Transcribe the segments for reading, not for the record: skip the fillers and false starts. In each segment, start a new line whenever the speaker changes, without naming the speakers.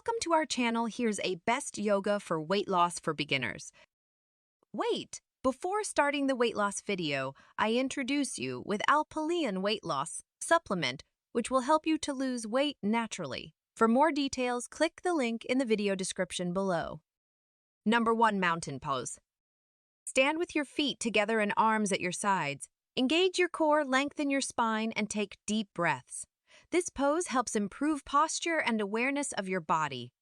Welcome to our channel. Here's a best yoga for weight loss for beginners. Wait, before starting the weight loss video, I introduce you with Alpalian weight loss supplement, which will help you to lose weight naturally. For more details, click the link in the video description below. Number 1, mountain pose. Stand with your feet together and arms at your sides. Engage your core, lengthen your spine, and take deep breaths. This pose helps improve posture and awareness of your body.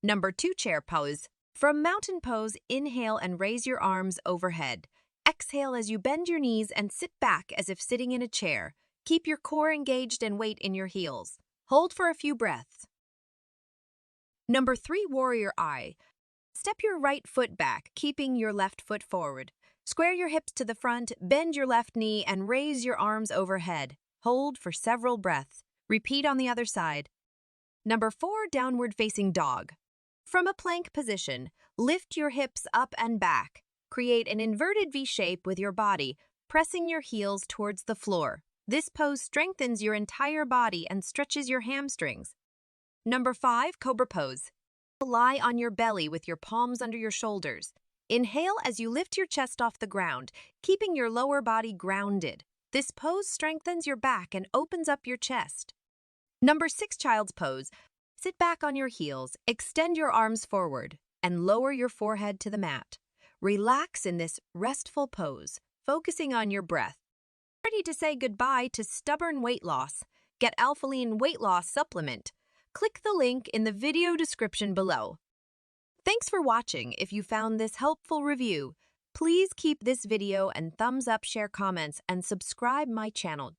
Number 2, chair pose. From mountain pose, inhale and raise your arms overhead. Exhale as you bend your knees and sit back as if sitting in a chair. Keep your core engaged and weight in your heels. Hold for a few breaths. Number 3, warrior eye. Step your right foot back, keeping your left foot forward. Square your hips to the front, bend your left knee, and raise your arms overhead. Hold for several breaths. Repeat on the other side. Number 4, downward facing dog. From a plank position, lift your hips up and back. Create an inverted V shape with your body, pressing your heels towards the floor. This pose strengthens your entire body and stretches your hamstrings. Number 5, cobra pose. Lie on your belly with your palms under your shoulders. Inhale as you lift your chest off the ground, keeping your lower body grounded. This pose strengthens your back and opens up your chest. Number 6, child's pose. Sit back on your heels, extend your arms forward, and lower your forehead to the mat. Relax in this restful pose, focusing on your breath. Ready to say goodbye to stubborn weight loss? Get Alphaline weight loss supplement. Click the link in the video description below. Thanks for watching. If you found this helpful review, please keep this video and thumbs up, share comments, and subscribe my channel.